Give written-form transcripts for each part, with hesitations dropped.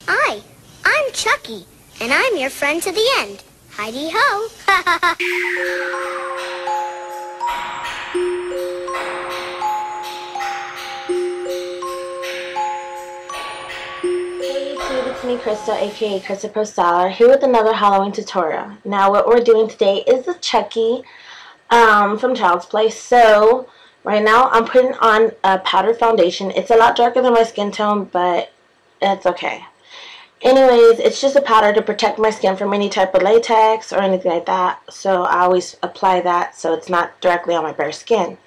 Hi, I'm Chucky, and I'm your friend to the end. Heidi-ho. Hey YouTube, it's me Crystal, aka Crystal Pro Styler, here with another Halloween tutorial. Now what we're doing today is the Chucky from Child's Play. So right now I'm putting on a powder foundation. It's a lot darker than my skin tone, but it's okay. Anyways, it's just a powder to protect my skin from any type of latex or anything like that. So I always apply that so it's not directly on my bare skin.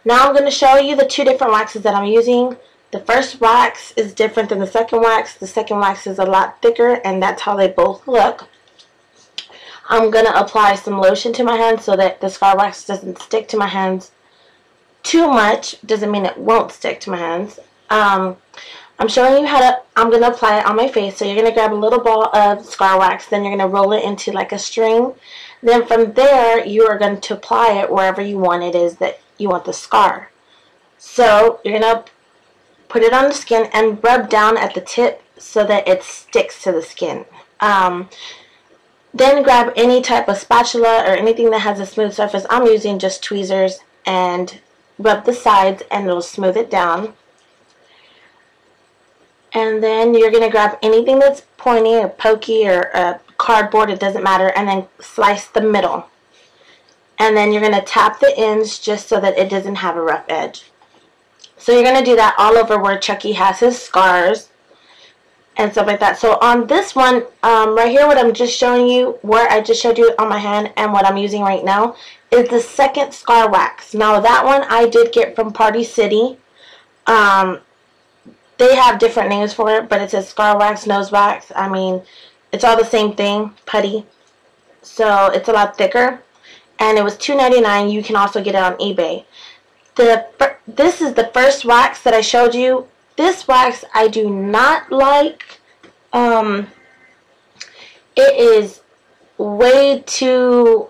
Now I'm going to show you the two different waxes that I'm using. The first wax is different than the second wax. The second wax is a lot thicker, and that's how they both look. I'm going to apply some lotion to my hands so that the scar wax doesn't stick to my hands too much. Doesn't mean it won't stick to my hands. I'm showing you I'm going to apply it on my face. So you're going to grab a little ball of scar wax, then you're going to roll it into like a string. Then from there, you are going to apply it wherever you want it is that you want the scar. So you're going to put it on the skin and rub down at the tip so that it sticks to the skin. Then grab any type of spatula or anything that has a smooth surface. I'm using just tweezers, and rub the sides and it'll smooth it down. And then you're going to grab anything that's pointy or pokey or cardboard, it doesn't matter, and then slice the middle. And then you're going to tap the ends just so that it doesn't have a rough edge. So you're going to do that all over where Chucky has his scars and stuff like that. So on this one, right here, what I'm just showing you, where I just showed you on my hand and what I'm using right now, is the second scar wax. Now that one I did get from Party City. They have different names for it, but it says scar wax, nose wax. I mean, it's all the same thing, putty. So it's a lot thicker. And it was $2.99. You can also get it on eBay. This is the first wax that I showed you. This wax I do not like. It is way too,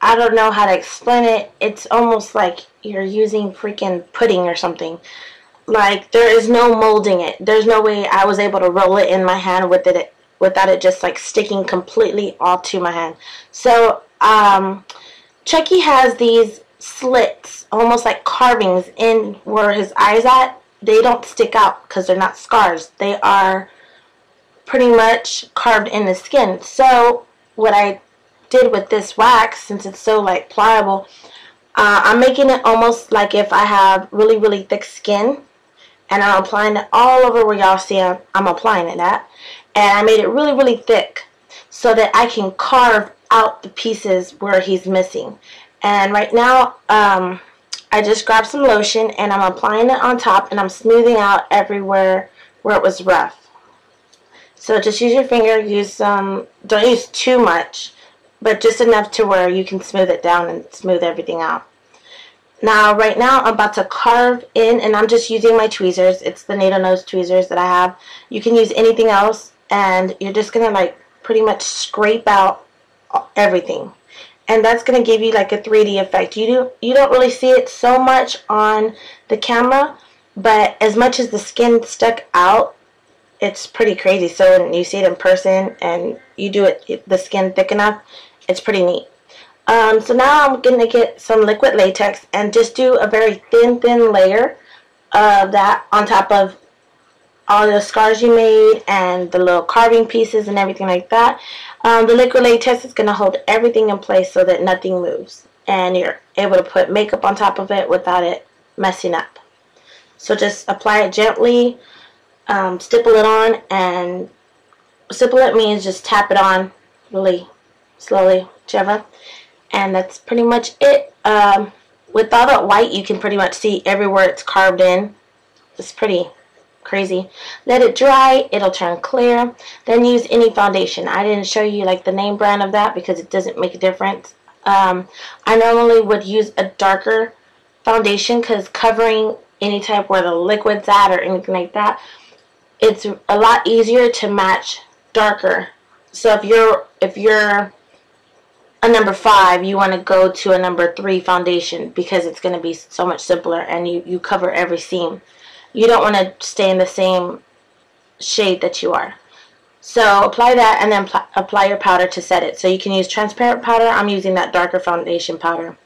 I don't know how to explain it. It's almost like you're using freaking pudding or something. Like, there is no molding it. There's no way I was able to roll it in my hand with it without it just like sticking completely all to my hand. So Chucky has these slits, almost like carvings in where his eyes at. They don't stick out because they're not scars. They are pretty much carved in the skin. So what I did with this wax, since it's so like pliable, I'm making it almost like if I have really, really thick skin, and I'm applying it all over where y'all see I'm applying it at. And I made it really, really thick so that I can carve out the pieces where he's missing. And right now, I just grabbed some lotion and I'm applying it on top, and I'm smoothing out everywhere where it was rough. So just use your finger, don't use too much, but just enough to where you can smooth it down and smooth everything out. Now, right now, I'm about to carve in, and I'm just using my tweezers. It's the needle nose tweezers that I have. You can use anything else, and you're just going to, like, pretty much scrape out everything. And that's going to give you, like, a 3D effect. You don't really see it so much on the camera, but as much as the skin stuck out, it's pretty crazy. So when you see it in person and you do it, the skin thick enough, it's pretty neat. So now I'm going to get some liquid latex and just do a very thin layer of that on top of all the scars you made and the little carving pieces and everything like that. The liquid latex is going to hold everything in place so that nothing moves, and you're able to put makeup on top of it without it messing up. So just apply it gently, stipple it on, and stipple it means just tap it on really slowly, whichever. And that's pretty much it. With all that white, you can pretty much see everywhere it's carved in. It's pretty crazy. Let it dry. It'll turn clear. Then use any foundation. I didn't show you like the name brand of that because it doesn't make a difference. I normally would use a darker foundation because covering any type where the liquid's at or anything like that, it's a lot easier to match darker. So if you're a number 5, you want to go to a number 3 foundation because it's going to be so much simpler and you cover every seam. You don't want to stay in the same shade that you are. So apply that and then apply your powder to set it. So you can use transparent powder. I'm using that darker foundation powder.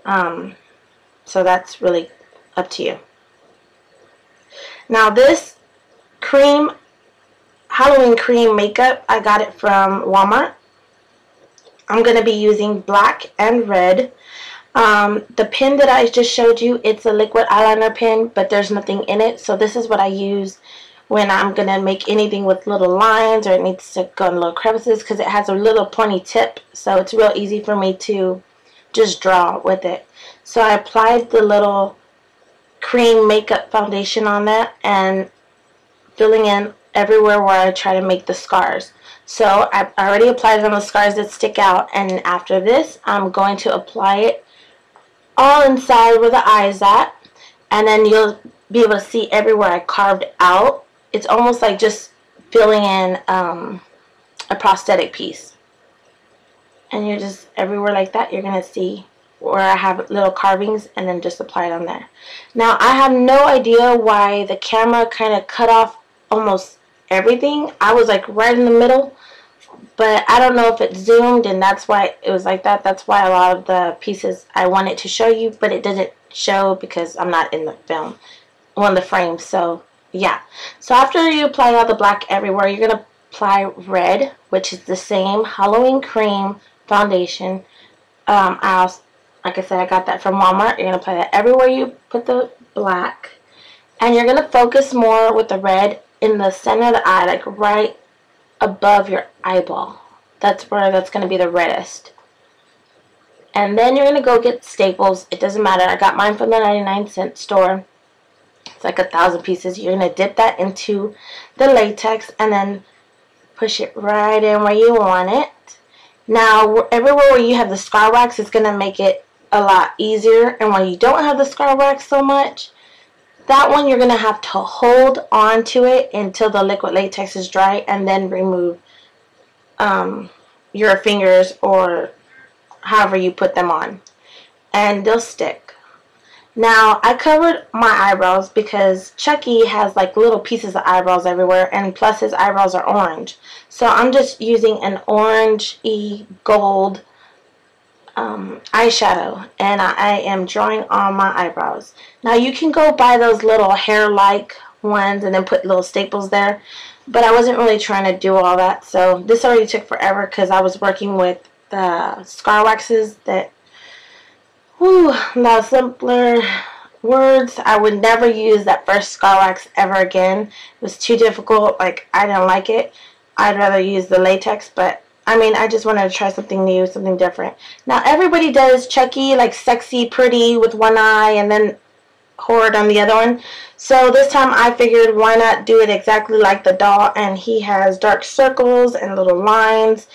So that's really up to you. Now this cream, Halloween cream makeup, I got it from Walmart. I'm going to be using black and red. The pen that I just showed you, it's a liquid eyeliner pen, but there's nothing in it. So this is what I use when I'm going to make anything with little lines or it needs to go in little crevices, because it has a little pointy tip. So it's real easy for me to just draw with it. So I applied the little cream makeup foundation on that and filling in everywhere where I try to make the scars. So I've already applied it on the scars that stick out, and after this I'm going to apply it all inside where the eye's at, and then you'll be able to see everywhere I carved out. It's almost like just filling in a prosthetic piece, and you're just everywhere like that. You're gonna see where I have little carvings, and then just apply it on there. Now I have no idea why the camera kind of cut off almost everything. I was like right in the middle, but I don't know if it zoomed and that's why it was like that. That's why a lot of the pieces I wanted to show you, but it didn't show because I'm not in the film, on the frame. So yeah, so after you apply all the black everywhere, you're gonna apply red, which is the same Halloween cream foundation. Like I said, I got that from Walmart. You're gonna apply that everywhere you put the black, and you're gonna focus more with the red in the center of the eye, like right above your eyeball. That's where that's going to be the reddest. And then you're going to go get staples. It doesn't matter. I got mine from the 99-cent store. It's like 1,000 pieces. You're going to dip that into the latex and then push it right in where you want it. Now, everywhere where you have the scar wax, it's going to make it a lot easier. And when you don't have the scar wax so much, that one you're going to have to hold on to it until the liquid latex is dry, and then remove your fingers or however you put them on, and they'll stick. Now I covered my eyebrows because Chucky has like little pieces of eyebrows everywhere, and plus his eyebrows are orange. So I'm just using an orangey gold eyeshadow, and I am drawing on my eyebrows. Now you can go buy those little hair-like ones and then put little staples there, but I wasn't really trying to do all that, so this already took forever because I was working with the scar waxes that, whew, now simpler words, I would never use that first scar wax ever again. It was too difficult. Like, I didn't like it. I'd rather use the latex, but I mean, I just wanted to try something new, something different. Now, everybody does Chucky, like sexy, pretty with one eye, and then horrid on the other one. So this time I figured, why not do it exactly like the doll? And he has dark circles and little lines.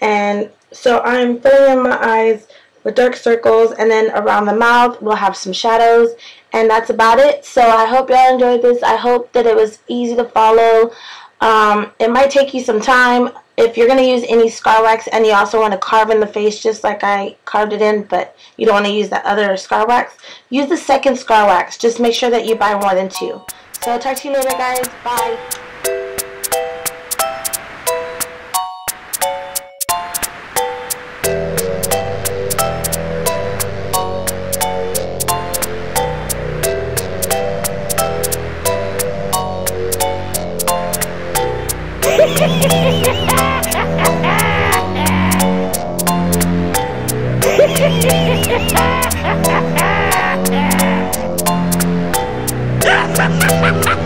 And so I'm filling in my eyes with dark circles, and then around the mouth we'll have some shadows. And that's about it. So I hope y'all enjoyed this. I hope that it was easy to follow. It might take you some time. If you're going to use any scar wax and you also want to carve in the face just like I carved it in, but you don't want to use that other scar wax, use the second scar wax. Just make sure that you buy more than 2. So I'll talk to you later, guys. Bye. Ha ha ha ha!